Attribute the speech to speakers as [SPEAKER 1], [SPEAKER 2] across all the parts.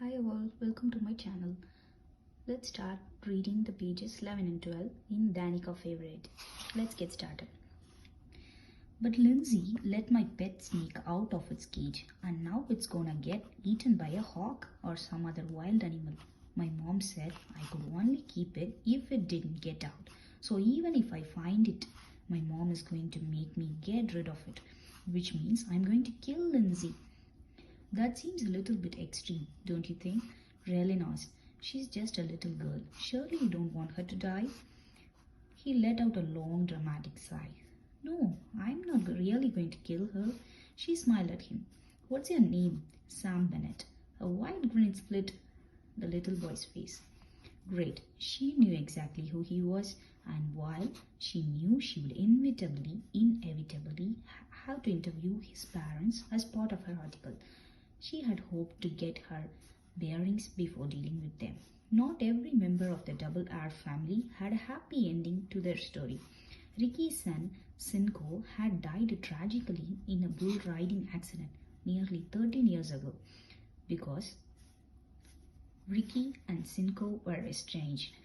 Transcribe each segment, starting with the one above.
[SPEAKER 1] Hi all, welcome to my channel. Let's start reading the pages 11 and 12 in Danica Favorite. Let's get started. But Lindsay let my pet snake out of its cage and now it's gonna get eaten by a hawk or some other wild animal. My mom said I could only keep it if it didn't get out. So even if I find it, my mom is going to make me get rid of it, which means I'm going to kill Lindsay. That seems a little bit extreme, don't you think? Raylan asked. She's just a little girl. Surely you don't want her to die? He let out a long, dramatic sigh. No, I'm not really going to kill her. She smiled at him. What's your name? Sam Bennett. A wide grin split the little boy's face. Great. She knew exactly who he was, and while she knew she would inevitably have to interview his parents as part of her article, she had hoped to get her bearings before dealing with them. Not every member of the Double R family had a happy ending to their story. Ricky's son, Cinco, had died tragically in a bull riding accident nearly 13 years ago because Ricky and Cinco were estranged.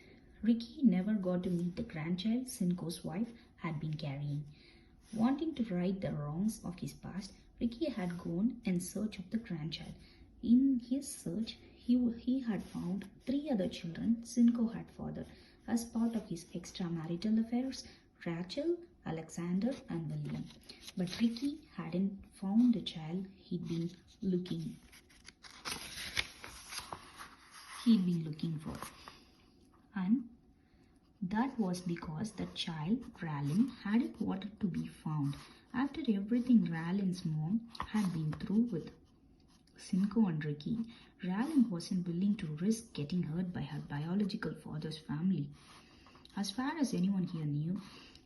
[SPEAKER 1] Ricky never got to meet the grandchild Cinco's wife had been carrying. Wanting to right the wrongs of his past, Ricky had gone in search of the grandchild. In his search, he had found 3 other children Cinco had fathered as part of his extramarital affairs: Rachel, Alexander, and William. But Ricky hadn't found the child he'd been looking for. And that was because the child, Raylan, hadn't wanted to be found. After everything Raylan's mom had been through with Cinco and Ricky, Raylan wasn't willing to risk getting hurt by her biological father's family. As far as anyone here knew,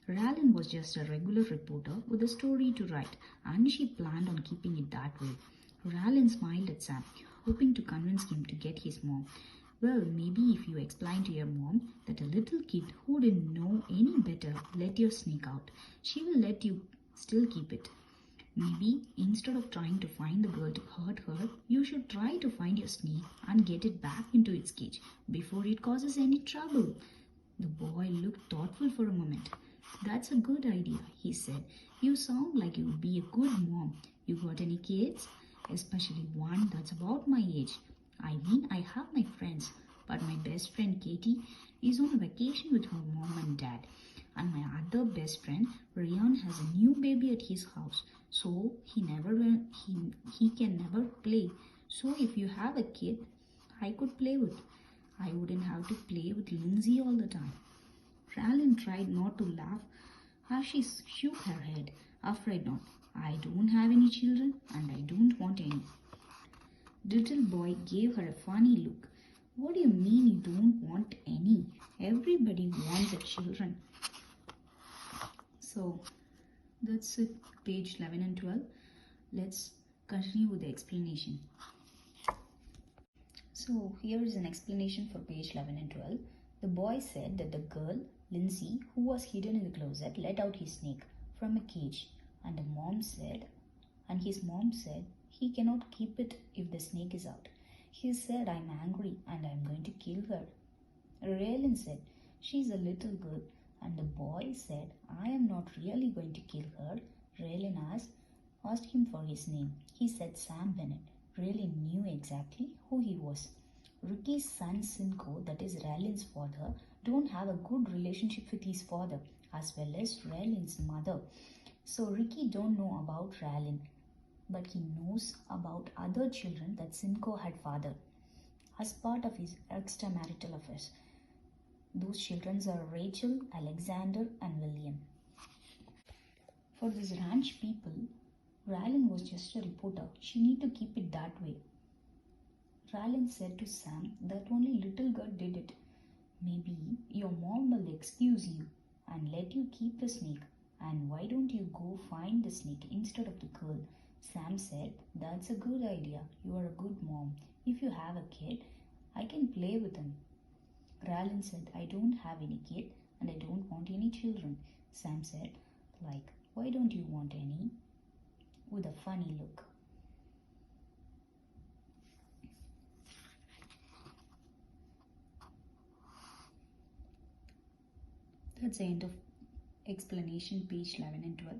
[SPEAKER 1] Raylan was just a regular reporter with a story to write, and she planned on keeping it that way. Raylan smiled at Sam, hoping to convince him to get his mom. Well, maybe if you explain to your mom that a little kid who didn't know any better let your snake out, she will let you still keep it. Maybe instead of trying to find the girl to hurt her, you should try to find your snake and get it back into its cage before it causes any trouble. The boy looked thoughtful for a moment. That's a good idea, he said. You sound like you would be a good mom. You got any kids? Especially one that's about my age. I mean, I have my friends, but my best friend Katie is on a vacation with her mom and dad. And my other best friend, Ryan, has a new baby at his house, so he can never play. So if you have a kid, I could play with. I wouldn't have to play with Lindsay all the time. Raylan tried not to laugh as she shook her head. Afraid not. I don't have any children and I don't want any. Little boy gave her a funny look. What do you mean you don't want any? Everybody wants children. So that's it, page 11 and 12. Let's continue with the explanation. So here is an explanation for page 11 and 12. The boy said that the girl, Lindsay, who was hidden in the closet, let out his snake from a cage, and his mom said he cannot keep it if the snake is out. He said, I'm angry and I'm going to kill her. Raylan said, she's a little girl, and the boy said, I am not really going to kill her. Raylan asked him for his name. He said Sam Bennett. Raylan knew exactly who he was. Ricky's son Cinco, that is Raylan's father, don't have a good relationship with his father as well as Raylan's mother. So Ricky don't know about Raylan, but he knows about other children that Cinco had fathered as part of his extramarital affairs. Those children are Rachel, Alexander, and William. For these ranch people, Raylan was just a reporter. She need to keep it that way. Raylan said to Sam that only little girl did it. Maybe your mom will excuse you and let you keep the snake. And why don't you go find the snake instead of the girl? Sam said, that's a good idea. You are a good mom. If you have a kid, I can play with him. Raylan said, I don't have any kid and I don't want any children. Sam said, why don't you want any? With a funny look. That's the end of explanation, page 11 and 12.